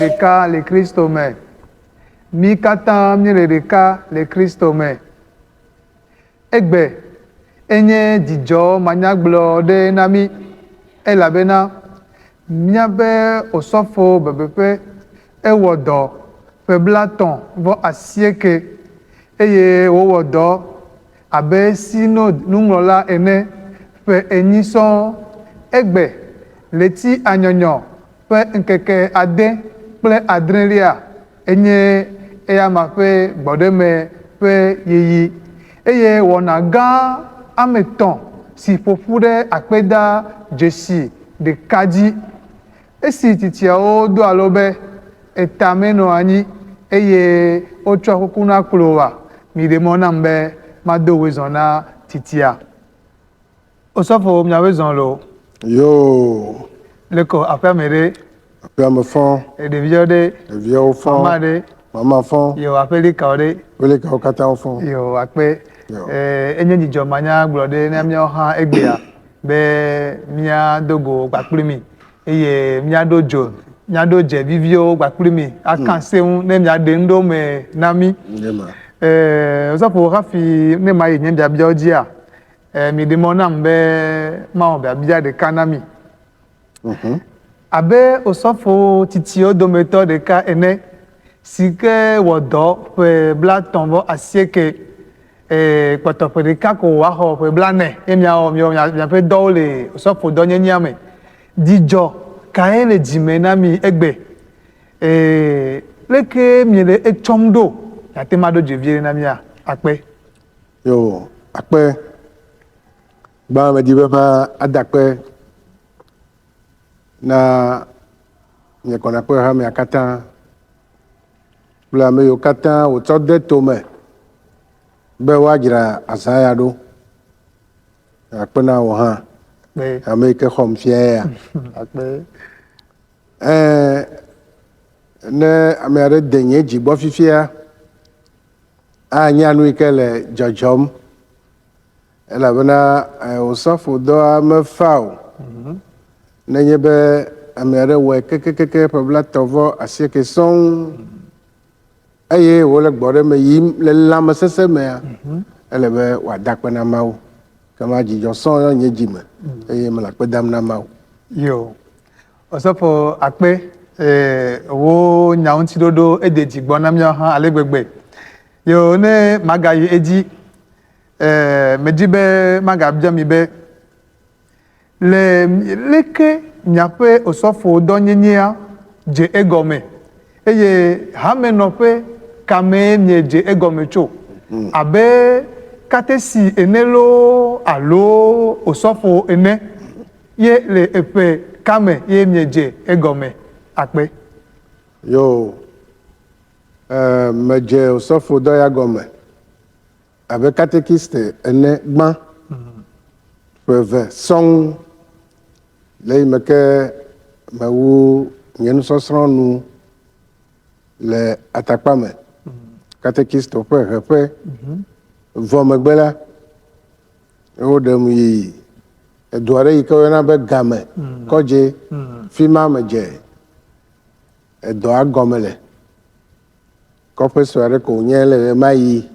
Les cas, les Christomè. Mikatan, les cas, les Christomè. Egbe, enye dijo, maniagblo de nami, elabena, miabe osofo bebepe, ewodo, peblaton, vo asieke, eye owodo, abe sino numrola ene, pe enison, egbe, leti anyonyo, pe nkeke ade kple adrelia enye eyama pe gbɔdeme pe yeyi eye wɔna gã ametɔn si ƒoƒu ɖe akpeda dzesi ɖeka dzi esi tsitsiawo do alo be eta menɔ anyi eye wotsɔ kuku na kploa mi ɖe mɔ nam be mado woe zɔ na titsia osɔfo miawoe zɔ lo. Yo. Leko aƒea me ɖe. Aƒea me fɔ̃. Ɖeviwo ɖe. Ɖeviwo fɔ̃. Mama ɖe. Mama fɔ̃. Yo aƒelikawo ɖe. Aƒelikawo katã wo fɔ̃. Yo akpe. Enye dzidzɔ manya gblɔ ɖe ne míawo hã egbea be míado go kpakpli mi eye míaɖo dzo míaɖo dze viviwo kpakpli mi aka seŋu ne míaɖe ŋɖewo me na mí. Osɔfo hafi ne ma yi nye biabiawo dzia mi ɖe mɔ nam be mawɔ biabia ɖeka na mi. Abe osɔfo titsiwo dometɔ ɖeka ene si ke wɔ dɔ ƒe blatɔ̃ vɔ asieke kpɔtɔ ƒe ɖeka ko woaxɔ ƒe blane ye miaƒe dɔwo le osɔfo dɔnyenyea me. Dzidzɔ kae le dzime na mi egbe leke mi le etsɔm ɖo miate ma ɖo dzevie na mia akpe. Yo akpe gbã me di be ƒe adakpe na nye kɔna kpe ha mea katã kple ame yiwo katã wotsɔ de tome be woadzra azã ya ɖo akpe na wò hã ame yi ke xɔm fia ya. Ne ame aɖe de nye dzi gbɔ fifia anya nu yi ke le dzɔdzɔm elabena osɔfo dɔa mefa o. Nenye be ame aɖe wɔe kekekeke ƒe blatɔ̃ vɔ asieke sɔŋ eye wòle gbɔɖeme yim le lãmesesẽ mea ele be wòada akpe na Mawu kema dzidzɔ sɔŋ yɔ nye dzime eye mele akpe dam na Mawu. Yo osɔfo akpe wo nya ŋutiɖoɖo ede dzi gbɔ na míawo hã ale gbegbe. Yo ne magayi edzi medi be magabia mi be le leke miaƒe osɔfo dɔnyenyea dze egɔme eye hamenɔƒe kame miedze egɔme tso abe katesi ene lo alo osɔfo ene ye le eƒe kame ye miedze egɔme akpe. Yo medze osɔfo dɔ ya gɔme abe katekiste ene gbã ƒe eve sɔŋ le yi me ke mewu nye nusɔsrɔ̃ nu le atakpa me katekiste ƒe heƒe vɔ megbe la wo ɖem yi edu aɖe yi ke woyɔna be game kɔdze fi ma me dze edɔa gɔme le kɔƒe sue aɖe ko wònye le ɣe ma yi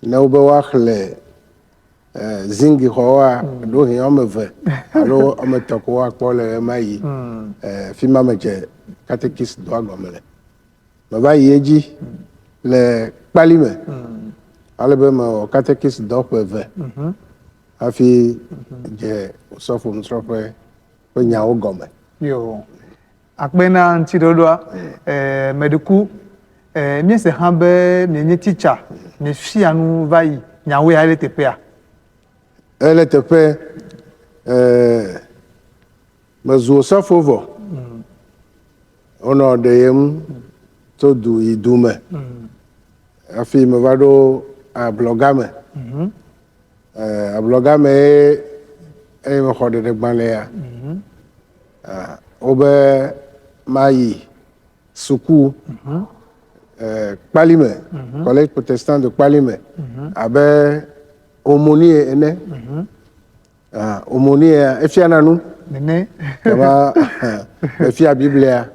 ne wo be woaxlẽ zingi xɔwoa ɖohi wɔme eve alo wɔme etɔ̃ ko woakpɔ le ɣe ma yi fi ma me dze katekis dɔa gɔme le meva yi edzi le kpali me ale be mewɔ katekis dɔ ƒe eve hafi dze osɔfo nusrɔ̃ƒe ƒe nyawo gɔme. Yo akpe na ŋutiɖoɖoa meɖiku míese hã be mienye titsa miefia nu va yi nyawoe ya le teƒea. Ele teƒe mezu osɔfo vɔ wonɔ ɖeyem tso du yi du me afi me va ɖo ablɔgame. Ablɔgame eye me xɔ ɖeɖegbalẽa. Wobe mayi suku Kpalime, collège protestant de Kpalime, abe Omonie ene. Omonie efiana nu. Kaba efia Biblia.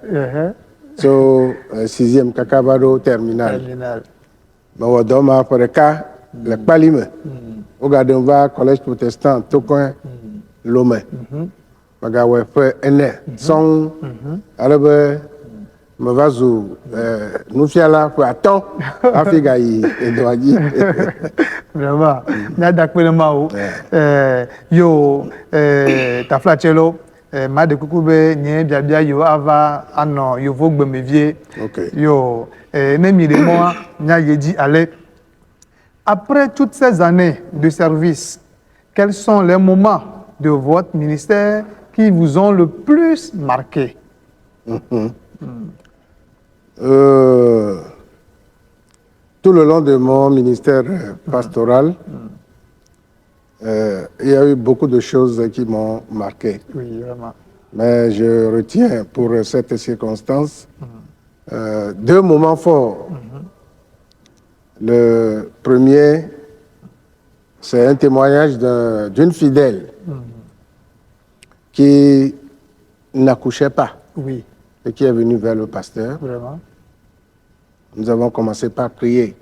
So sixième kaka va ɖo terminal. Me wɔ dɔ ma ƒe ɖeka le Kpalime. Wogaɖe va collège protestant Tokoe Lome. Megawɔe ƒe ene sɔŋ. Ale be me va zu nufiala ƒe atɔ̃ hafi gayi edɔa dzi. Vraiment, n'a dakpe le mao. Yo, taflatchelo, ma de kuku be nye biabia yo ava ano yo vogbe mevie. Yo, ne mi de moi nya yeji ale. Après toutes ces années de service, quels sont les moments de votre ministère qui vous ont le plus marqué? Tout le long de mon ministère pastoral, il y a eu beaucoup de choses qui m'ont marqué. Oui, vraiment. Mais je retiens pour cette circonstance deux moments forts. Le premier, c'est un témoignage d'une fidèle qui n'accouchait pas. Oui. Et qui est venu vers le pasteur. Vraiment. Nous avons commencé par prier.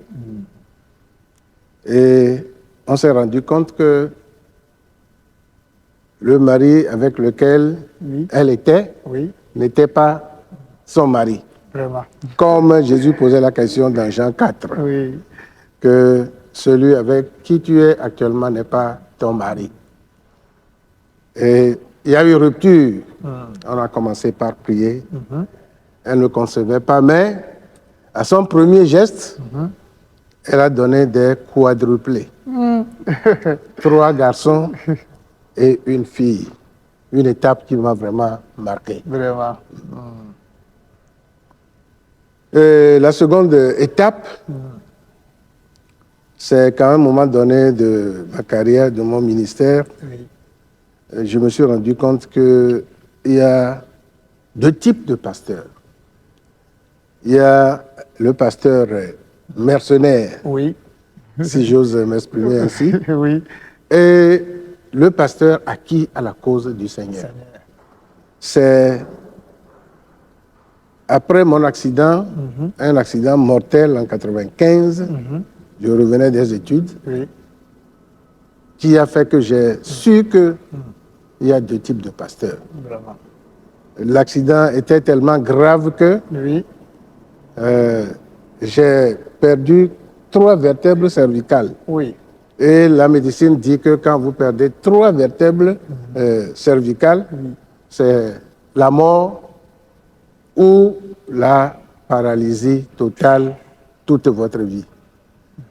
Et on s'est rendu compte que le mari avec lequel elle était n'était pas son mari. Vraiment. Comme Jésus posait la question dans Jean 4, que celui avec qui tu es actuellement n'est pas ton mari. Et il y a eu rupture. On a commencé par prier. Elle ne concevait pas, mais à son premier geste, elle a donné des quadruplés. 3 garçons et une fille. Une étape qui m'a vraiment marqué. Vraiment. La seconde étape, c'est qu'à un moment donné de ma carrière, de mon ministère, je me suis rendu compte qu'il y a 2 types de pasteurs. Il y a le pasteur mercenaire, si j'ose m'exprimer ainsi, et le pasteur acquis à la cause du Seigneur. C'est après mon accident, un accident mortel en 1995, je revenais des études, qui a fait que j'ai su qu'il y a 2 types de pasteurs. L'accident était tellement grave que j'ai perdu 3 vertèbres cervicales. Et la médecine dit que quand vous perdez 3 vertèbres cervicales, c'est la mort ou la paralysie totale toute votre vie.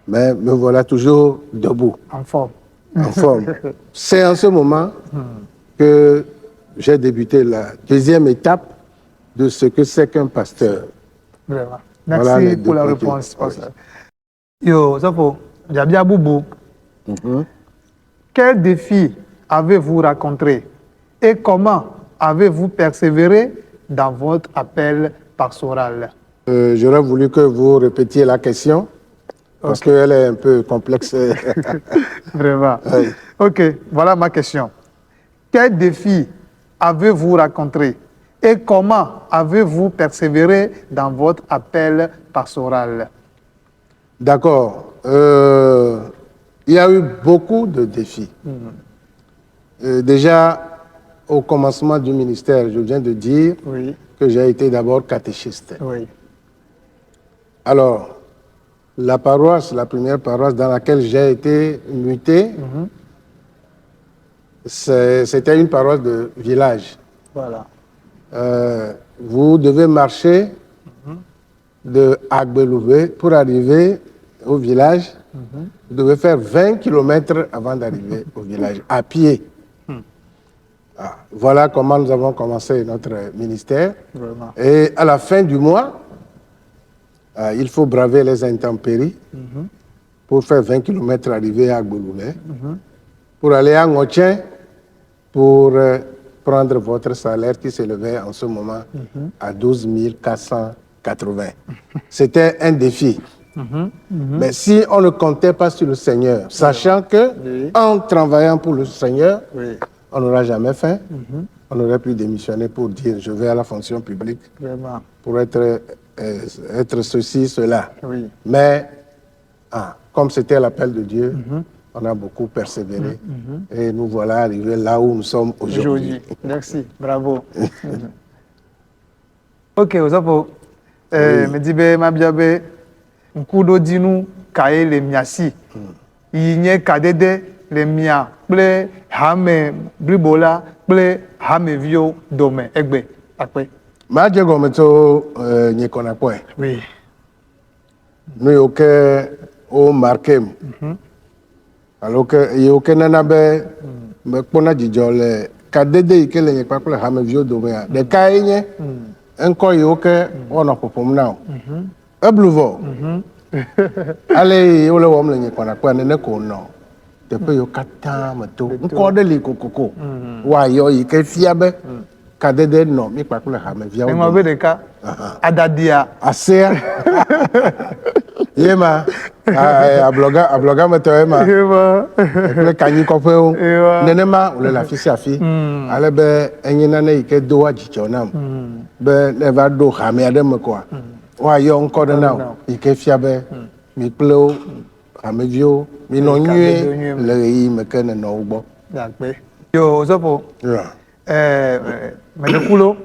Mais me voilà toujours debout. En forme. En forme. C'est en ce moment que j'ai débuté la deuxième étape de ce que c'est qu'un pasteur. Vraiment. Merci pour la réponse. Yo, Safo, Jabia Boubou, quel défi avez-vous rencontré et comment avez-vous persévéré dans votre appel pastoral? J'aurais voulu que vous répétiez la question parce qu'elle est un peu complexe. Vraiment. Ok, voilà ma question. Quel défi avez-vous rencontré et comment avez-vous persévéré dans votre appel pastoral? D'accord. Il y a eu beaucoup de défis. Déjà, au commencement du ministère, je viens de dire que j'ai été d'abord catéchiste. Alors, la paroisse, la première paroisse dans laquelle j'ai été muté, c'était une paroisse de village. Voilà. Vous devez marcher de Agbelouvé pour arriver au village. Vous devez faire 20 km avant d'arriver au village, à pied. Voilà comment nous avons commencé notre ministère. Vraiment. Et à la fin du mois, Il faut braver les intempéries pour faire 20 km arriver à Gouloulet, pour aller à Ngotien, pour prendre votre salaire qui s'élevait en ce moment à 12 480. C'était un défi. Mais si on ne comptait pas sur le Seigneur, sachant que en travaillant pour le Seigneur, on n'aura jamais faim, on aurait pu démissionner pour dire je vais à la fonction publique pour être ceci, cela. Mais comme c'était l'appel de Dieu, on a beaucoup persévéré et nous voilà arrivés là où nous sommes aujourd'hui. Merci, bravo. Ok, Osapo, me dit ma biabe, nkudo dinu kaye le miasi, yinye kadede le mia, ple hame bribola, ple hame vio dome, egbe, akwe. Ma je gometo nye konakwe. Oui. Nous yoke o marqué. Alors que yoke nana be me kpona dzidzɔ le kadede yi ke le nye kpakple hamevio dome a ɖeka ye nye ŋkɔ yiwo ke wonɔ ƒoƒom na o. Eblu vɔ. Ale yi wole wɔm le nye kpɔnakpɔa nene ko nɔ teƒe yiwo katã me to ŋkɔ ɖe li kokoko woayɔ yi ke fia be kadede nɔ mi kpakple hameviawo dome. Be ɖeka adadia asea ye ma abloga metɔ ye ma kple kanyikɔƒewo nenema wòle le afi sia afi ale be enye nane yi ke doa dzidzɔ nam be ne va ɖo hame aɖe me koa woayɔ ŋkɔ ɖe na wo yi ke fia be mi kple wo hameviwo minɔ nyuie le ɣeyiɣi me ke nenɔ wo gbɔ. Yo Osapo, medekulo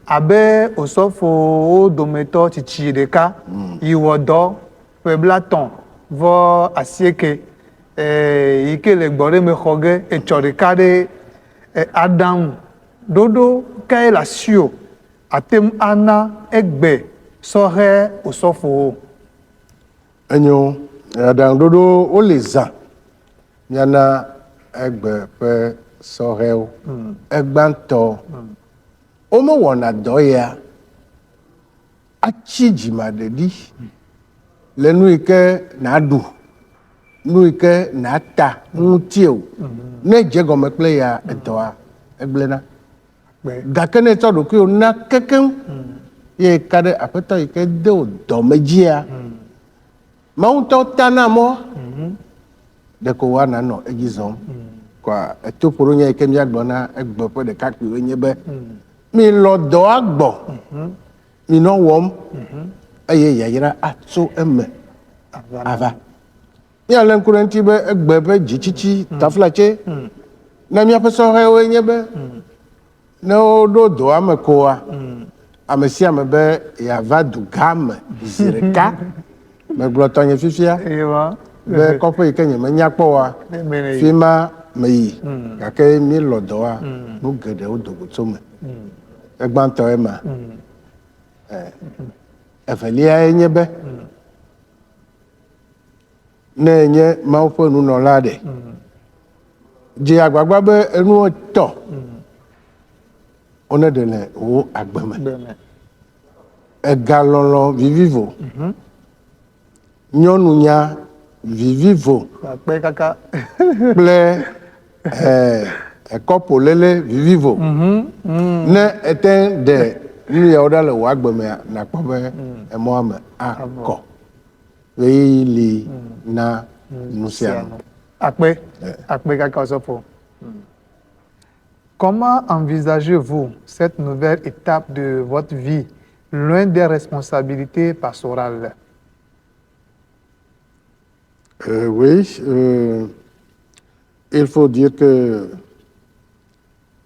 abe osɔfowo dometɔ tsitsi ɖeka yi wɔ dɔ ƒe blatɔ̃ vɔ asieke yi ke le gbɔ ɖe me xɔ ge etsɔ ɖeka ɖe aɖaŋu ɖoɖo kae le asiwò ate ŋu ana egbe sɔhe osɔfowo. Enyo aɖaŋuɖoɖo wole zã miana egbe ƒe sɔhewo. Egbãtɔ womewɔna dɔ ya atsi dzimaɖeɖi le nu yi ke nàɖu nu yi ke nàta ŋutie o. Ne dze gɔme kple ya edɔa egblẽna. Gake ne tsɔ ɖokuiwo na kekeŋ ye ka ɖe aƒetɔ yi ke de wo dɔme dzia Mawu ŋutɔ tana mɔ ɖeko woana nɔ edzi zɔm kɔa etoƒoɖo nye yi ke míagblɔ na egbe ƒe ɖekakpuiwoe nye be milɔ dɔa gbɔ minɔ wɔm eye yayra atso eme ava. Míalé ŋku ɖe ŋuti be egbe ƒe dzitsitsi taflatse na míaƒe sɔhɛwoe nye be ne woɖo dɔa me koa ame sia ame be yeava du gã me zi ɖeka. Megblɔ tɔnye fifia be kɔƒe yi ke nye menya kpɔ wa fi ma me yi gake míelɔ dɔa nu geɖewo dogotso me. Egbãtɔ ye ma. Evelia nye be ne nye Mawu ƒe nunɔla ɖe dze agbagba be enuwo tɔ wone ɖe le wo agbe me. Egalɔlɔ vivivo nyɔnunya vivivo kple ekɔƒoléle vivivo ne ete ɖe nu yawo ɖa le wò agbe mea nakpɔ be emɔa me akɔ ɣeyiɣi li na nu sia nu. Akpe kaka Osapo. Comment envisagez-vous cette nouvelle étape de votre vie loin des responsabilités pastorales? Oui, il faut dire que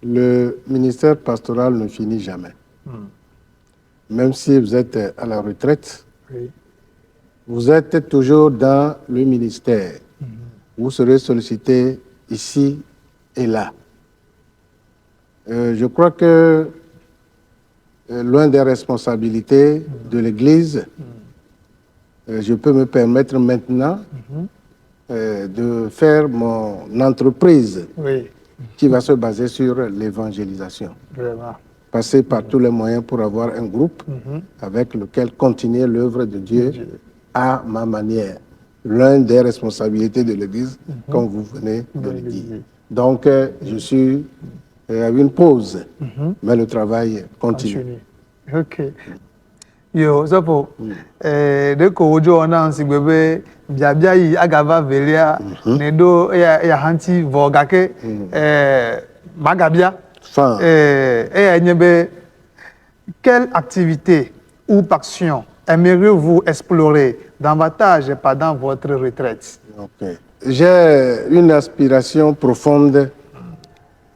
le ministère pastoral ne finit jamais. Même si vous êtes à la retraite, vous êtes toujours dans le ministère. Vous serez sollicité ici et là. Je crois que loin des responsabilités de l'Église, je peux me permettre maintenant de faire mon entreprise qui va se baser sur l'évangélisation. passer par tous les moyens pour avoir un groupe avec lequel continuer l'œuvre de Dieu à ma manière. L'une des responsabilités de l'Église, comme vous venez de le dire. Donc, je suis à une pause, mais le travail continue. Ok. Yo, Sopo, de ko ojo ona nsigbebe biabia yi agava velia nedo ya hanti vogake magabia Fin. nyebe quelle activité ou passion aimeriez-vous explorer davantage pendant votre retraite? Ok. J'ai une aspiration profonde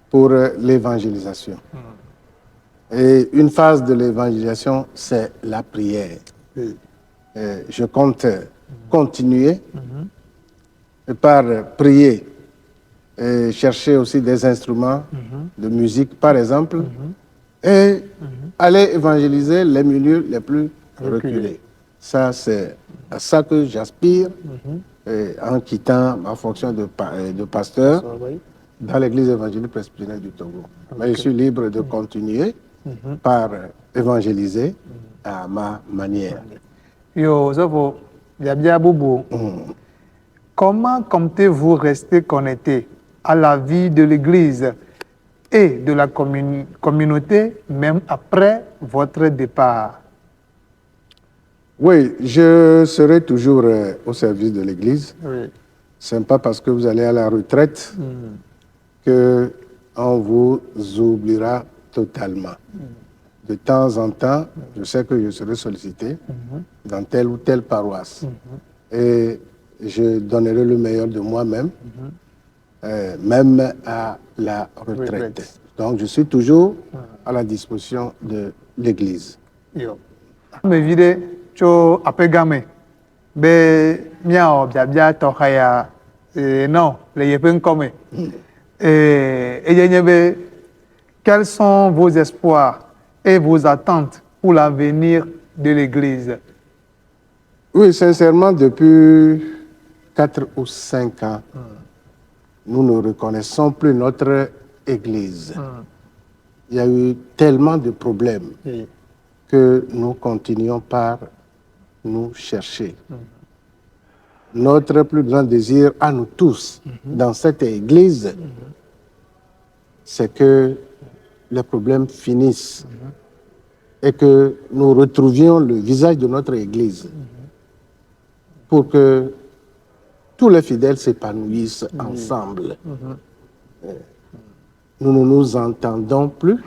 pour l'évangélisation. Et une phase de l'évangélisation, c'est la prière. Je compte continuer par prier et chercher aussi des instruments de musique, par exemple, et aller évangéliser les milieux les plus reculés. Ça, c'est à ça que j'aspire en quittant ma fonction de pasteur dans l'église évangélique presbytérienne du Togo. Mais je suis libre de continuer par évangéliser à ma manière. Yo, Sopo, biabia bobo. Comment comptez-vous rester connecté à la vie de l'Église et de la communauté, même après votre départ? Oui, je serai toujours au service de l'Église. Oui. Ce n'est pas parce que vous allez à la retraite qu'on vous oubliera totalement. De temps en temps, je sais que je serai sollicité dans telle ou telle paroisse. Et je donnerai le meilleur de moi-même, même à la retraite. Donc, je suis toujours à la disposition de l'Église. Yo. Me vide tso apegame be miao biabia tohaya non le yepe nkome eyenye quels sont vos espoirs et vos attentes pour l'avenir de l'Église? Oui, sincèrement, depuis 4 ou 5 ans, nous ne reconnaissons plus notre Église. Il y a eu tellement de problèmes que nous continuons par nous chercher. Notre plus grand désir à nous tous dans cette Église, c'est que les problèmes finissent et que nous retrouvions le visage de notre Église pour que tous les fidèles s'épanouissent ensemble. Nous ne nous entendons plus.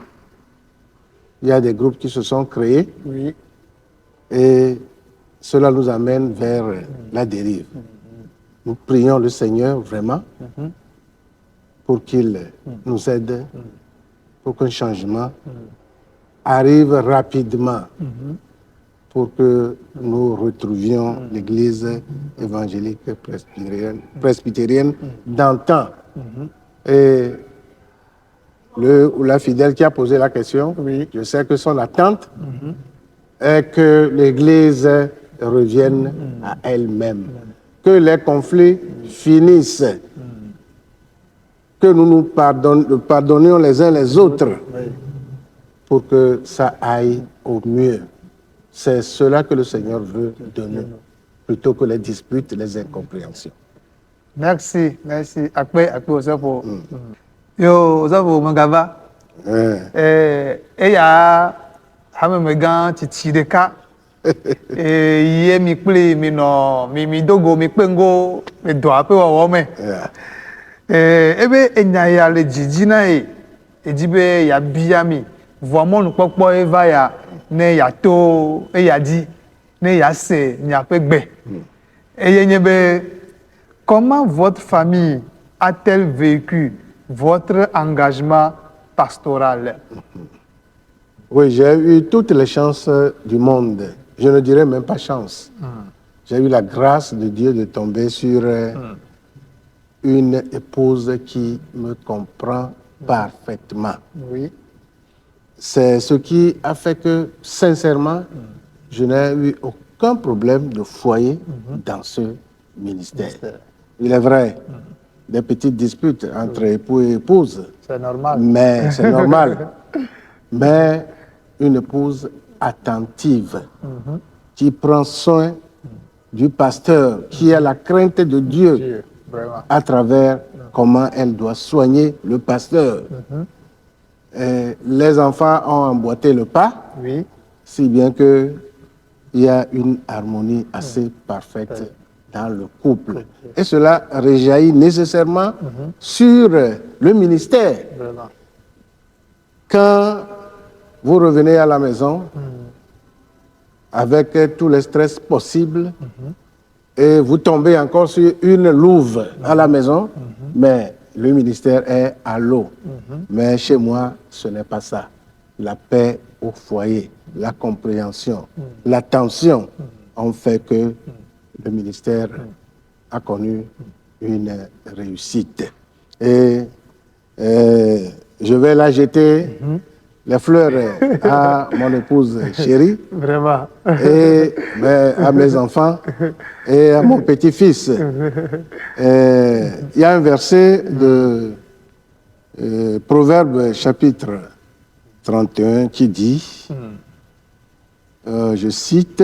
Il y a des groupes qui se sont créés et cela nous amène vers la dérive. Nous prions le Seigneur vraiment pour qu'il nous aide, pour qu'un changement arrive rapidement, pour que nous retrouvions l'Église évangélique presbytérienne d'antan. Et le ou la fidèle qui a posé la question, je sais que son attente est que l'Église revienne à elle-même, que les conflits finissent, que nous nous pardonnions les uns les autres pour que ça aille au mieux. C'est cela que le Seigneur veut de nous, plutôt que les disputes, les incompréhensions. Merci. Akpe Osopo. Yo, Osopo Mangava. Eya hamemega titi deka. Ye mi kple mi no mi dogo mi kpengo mi do ape wo me. Ebe enya ya le jiji na ejibe ya bia mi. Voamo nu popo eva ya ne ya to ya di ne ya se nya pe gbe. Eyenyebe comment votre famille a-t-elle vécu votre engagement pastoral? Oui, j'ai eu toutes les chances du monde. Je ne dirais même pas chance. J'ai eu la grâce de Dieu de tomber sur une épouse qui me comprend parfaitement. Oui. C'est ce qui a fait que, sincèrement, je n'ai eu aucun problème de foyer dans ce ministère. Il est vrai, des petites disputes entre époux et épouses. C'est normal. Mais c'est normal. mais une épouse attentive qui prend soin du pasteur, qui a la crainte de Dieu Dieu, vraiment. à travers comment elle doit soigner le pasteur. Les enfants ont emboîté le pas, Oui. si bien qu'il y a une harmonie assez parfaite dans le couple. Et cela rejaillit nécessairement sur le ministère. Vraiment. Quand vous revenez à la maison avec tout le stress possible et vous tombez encore sur une louve à la maison, mais le ministère est à l'eau. Mais chez moi, ce n'est pas ça. La paix au foyer, la compréhension, l'attention ont fait que le ministère a connu une réussite. Et je vais là jeter les fleurs à mon épouse chérie Vraiment. et à mes enfants et à mon petit-fils. Il y a un verset de Proverbe chapitre 31 qui dit, je cite,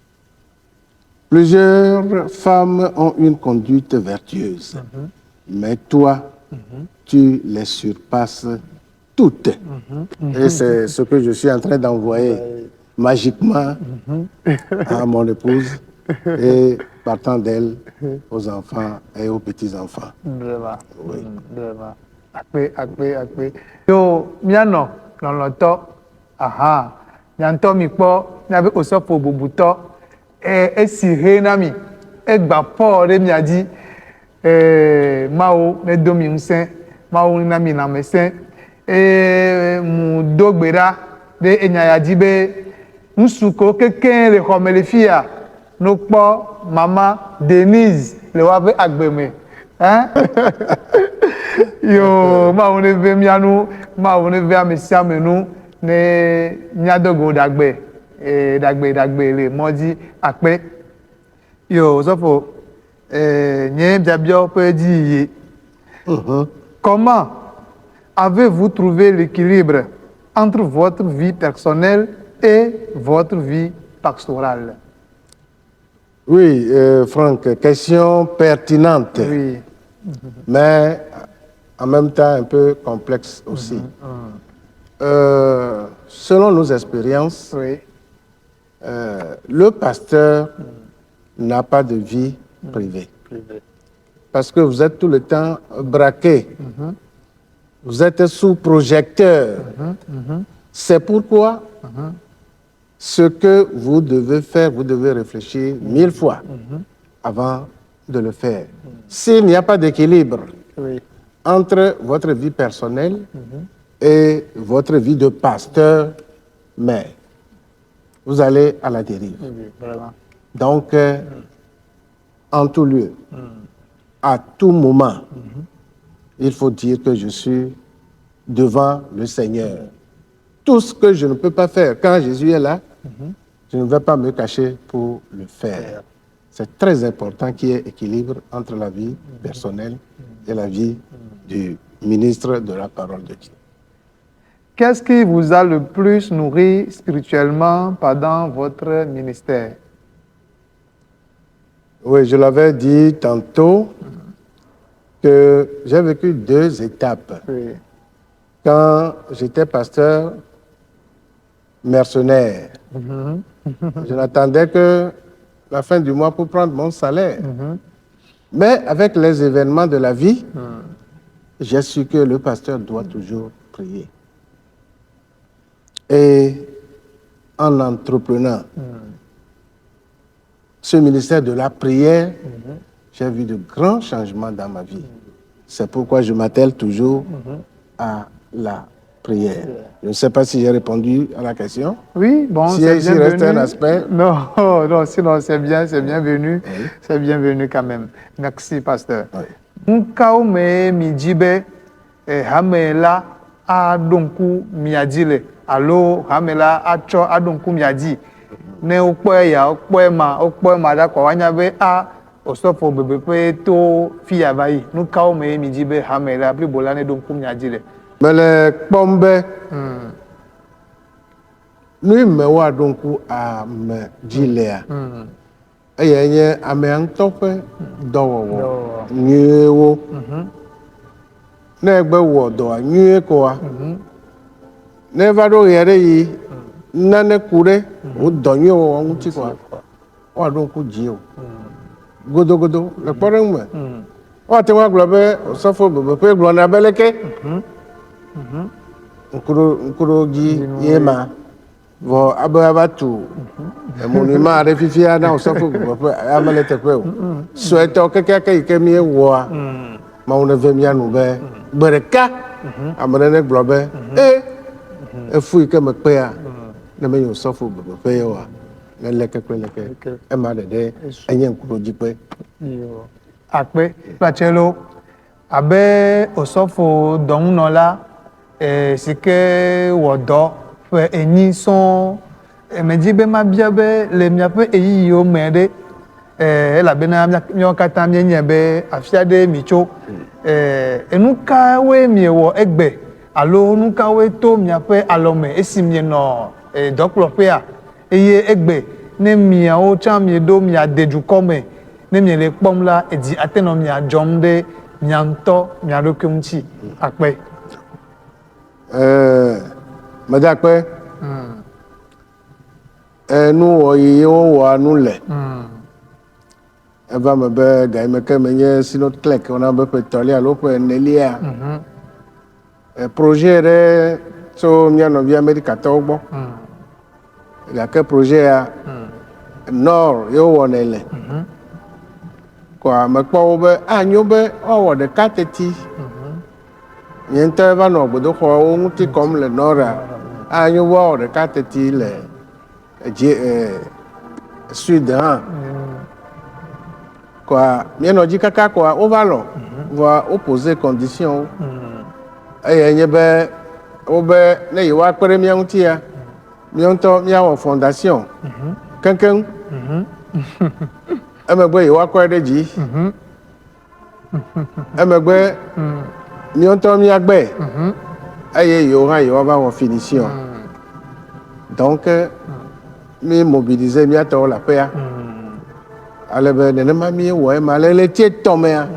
« Plusieurs femmes ont une conduite vertueuse, mais toi, tu les surpasses toutes. » Et c'est ce que je suis en train d'envoyer magiquement à mon épouse et partant d'elle aux enfants et aux petits-enfants. Vraiment. Oui. Vraiment. Akpe. Yo, miano, lɔlɔtɔ, aha, miantɔ mi kpɔ, miabe osɔfo bubutɔ, esi he na mi, egba pɔ ɖe mia dzi, Mawu ne do mi ŋusẽ, Mawu na mi lãmesẽ, mu do gbe ɖa ɖe enya ya dzi be ŋutsu kewo kekeŋ le xɔ me le fia, no kpɔ mama Denise le woabe agbe me. Yo, Mawu ne ve mia nu, Mawu ne ve ame sia ame nu, ne miadogo dagbe, dagbe le mɔdzi akpe. Yo, sɔfo, nye biabia ƒe dzi yiyi. Comment avez-vous trouvé l'équilibre entre votre vie personnelle et votre vie pastorale? Oui, Franck, question pertinente, Oui. mais en même temps un peu complexe aussi. Selon nos expériences, Oui. le pasteur n'a pas de vie privée. Privé. Parce que vous êtes tout le temps braqué. Vous êtes sous projecteur. C'est pourquoi ce que vous devez faire, vous devez réfléchir 1000 fois avant de le faire. S'il n'y a pas d'équilibre Oui. entre votre vie personnelle et votre vie de pasteur, mais vous allez à la dérive. Oui, vraiment. Donc, en tout lieu, à tout moment, il faut dire que je suis devant le Seigneur. Tout ce que je ne peux pas faire quand Jésus est là, je ne vais pas me cacher pour le faire. C'est très important qu'il y ait équilibre entre la vie personnelle et la vie du ministre de la parole de Dieu. Qu'est-ce qui vous a le plus nourri spirituellement pendant votre ministère? Oui, je l'avais dit tantôt que j'ai vécu 2 étapes. Oui. Quand j'étais pasteur mercenaire, je n'attendais que la fin du mois pour prendre mon salaire. Mais avec les événements de la vie, j'ai su que le pasteur doit toujours prier. Et en entreprenant ce ministère de la prière, j'ai vu de grands changements dans ma vie. C'est pourquoi je m'attelle toujours à la prière. Je ne sais pas si j'ai répondu à la question. Oui, bon, Si c'est ici bienvenu. reste un aspect. Non, non, sinon c'est bienvenu. Oui. C'est bienvenu quand même. Merci, pasteur. Oui. Nkao me mi jibe hamela adonku miadile alo hamela acho adonku miadi ne okpoe ya okpoe ma da kwa wanya be a osofo bebe pe to fiya bayi nkao me mi jibe hamela blibola ne donku miadile mele kpɔm nu me woaɖo ŋku ame dzi lea eye nye amea ŋutɔ ƒe dɔwɔwɔ nyuiewo ne egbe wɔ dɔa nyuie koa ne va ɖo ɣe aɖe yi nane ku ɖe wo dɔ nyuie wɔwɔ ŋuti koa woaɖo ŋku dzi o godogodo le kpɔɖeŋu me woate ŋu agblɔ be osɔfo bebeƒe gblɔna be leke ŋkuɖo dzi ye ma vɔ abe ava tu emonima aɖe fifia na osɔfo bebeƒe amele teƒe o suetɔ kekeake yi ke míewɔa Mawu neve mía nu be gbe ɖeka ame ɖe ne gblɔ be efu yi ke mekpea ne menye osɔfo bebeƒe oa ne leke kple leke ema ɖeɖe enye ŋkuɖodzikpe. Akpe kpatselo abe osɔfo dɔnunɔla si ke wɔ dɔ ƒe enyi sɔŋ medzi be mabia be le miaƒe eyiyiwo me ɖe elabena míawo katã míenye be afi aɖe mi tso enu kawoe miewɔ egbe alo nu kawoe to miaƒe alɔme esi mienɔ dɔkplɔƒea eye egbe ne miawo tsã mieɖo miade dukɔ me ne miele kpɔm la edzi ate nɔ miadzɔm ɖe mia ŋutɔ mia ɖokui ŋuti akpe. Medakpe nuwɔyiwo wɔa nu le eva me be ga yi me ke menye synod clerk wona be ƒe etɔ̃lia alo ƒe enelia projet ɖe tso mía nɔvi Amerikatɔwo gbɔ gake projet ya nord ye wowɔnɛ le kɔa mekpɔ wo be anyo be woawɔ ɖeka teti nye ŋutɔ eva nɔ gbedoxɔwo ŋuti kɔm le nɔra anyo be woawɔ ɖeka teti le sud hã kɔa míenɔ dzi kaka kɔa wova lɔ vɔa wo pose condition eye nye be wobe ne yewoakpe ɖe mía ŋutia mía ŋutɔ míawɔ fondation keŋkeŋ emegbe yewoakɔe ɖe dzi emegbe mía ŋutɔ míagbɛ eye yewo hã yewoava wɔ finition donc mi mobiliser mía tɔwo le aƒea ale be nenema míewɔ ema le ɣleti etɔ̃ mea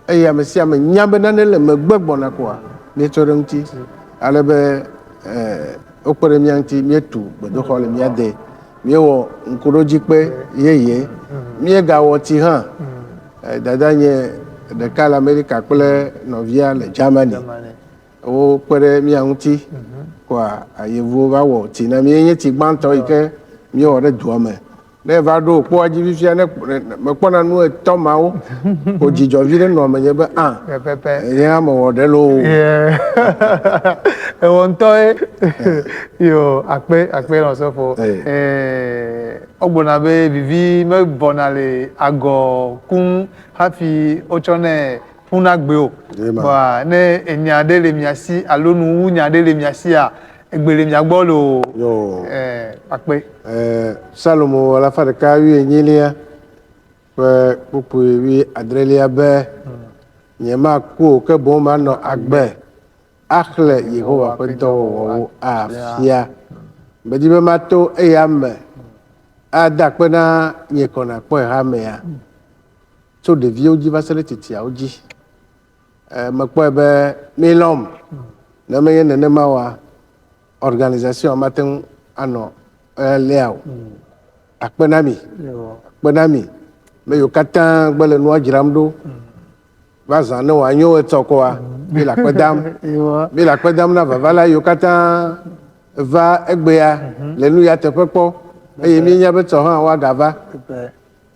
eye ame sia ame nya be nane le megbe gbɔna koa míetsɔ ɖe ŋuti ale be wokpe ɖe mía ŋuti míetu gbedoxɔ le mía de míewɔ ŋkuɖodzikpe yeye míegawɔ tsi hã dada nye ɖeka le Amerika kple nɔvia le Germany wokpe ɖe mía ŋuti kɔa yevuwo va wɔ tsi na mí nye tsi gbãtɔ yi ke míewɔ ɖe dua me ne va ɖo kpɔa dzi fifia ne mekpɔna nu etɔ̃ mawo ko dzidzɔvi ɖe nɔ menye be nye hã mewɔ ɖe loo ewɔ ŋutɔ yo akpe nɔ sɔfo wogbɔna be vivi mebɔna le agɔ kum hafi wotsɔnɛ ƒuna gbe o bɔa ne enya ɖe le mia si alo nuwu nya ɖe le mia sia egbe le mia gbɔ lo akpe. Salomo alafa ɖeka wuienyilia ƒe kpukpui wuiadrelia be nye maku o ke boŋ manɔ agbe axlẽ Yehowa ƒe dɔwɔwɔwo afia medi be mato eya me ada akpe na nye kɔna kpɔe hamea tso ɖeviwo dzi va se ɖe tsitsiawo dzi mekpɔe be milɔm ne menye nenema oa organisation mate ŋu anɔ lea o akpe na mi me yiwo katã gbe le nua dzram ɖo va zã ne wòanyo etsɔ kɔa mi le akpe dam na vavala yiwo katã va egbea le nu ya teƒe kpɔ eye míenya be tsɔ hã woagava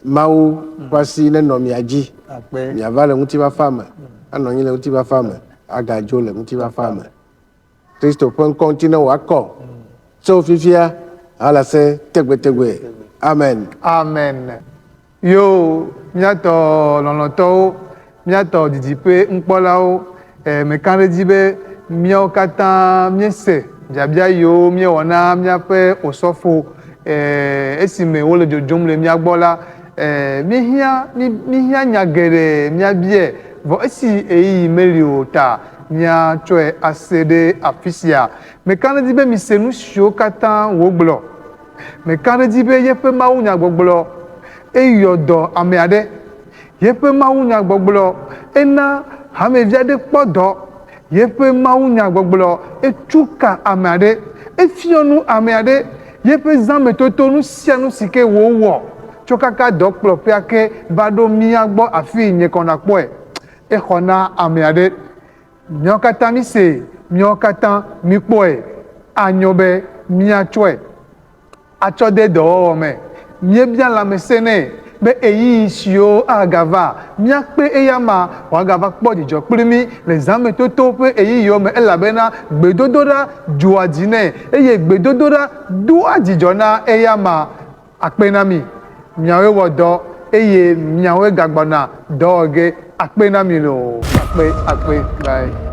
Mawu ƒe asi nenɔ mia dzi miava le ŋutifafa me anɔ anyi le ŋutifafa me agadzo le ŋutifafa me Kristo ƒe ŋkɔ ŋuti ne wòakɔ tso fifia ala se tegbetegbe amen. Yo míatɔ lɔlɔ̃tɔwo míatɔ didiƒe ŋkpɔlawo meka ɖe dzi be míawo katã míese biabia yiwo míewɔ na míaƒe osɔfo esime wole dzodzom le mía gbɔ la míhiã nya geɖe míabiɛ vɔ esi eyiyi meli o ta miatsɔe ase ɖe afi sia meka ɖe dzi be mise nu siwo katã wògblɔ meka ɖe dzi be yeƒe mawunyagbɔgblɔ eyɔ dɔ ame aɖe yeƒe mawunyagbɔgblɔ ena hamevi aɖe kpɔ dɔ yeƒe mawunyagbɔgblɔ etsu ka ame aɖe efiɔ nu ame aɖe yeƒe zãmetoto nu sia nu si ke wòwɔ tso kaka dɔkplɔƒea ke va ɖo mía gbɔ afi nye kɔna kpɔe exɔ na ame aɖe míawo katã mi se míawo katã mi kpɔe anyɔ be míatsɔe atsɔ de dɔwɔwɔ me míebia lãmesẽ nɛ be eyi siwo agava míakpe eya ma wòagava kpɔ dzidzɔ kpli mí le zãmetoto ƒe eyiyiwo me elabena gbedodoɖa dzoa dzi nɛ eye gbedodoɖa doa dzidzɔ na eya ma akpe na mi miawoe wɔ dɔ eye miawoe gagbɔna dɔ wɔ ge akpe na mi lo akpe bye.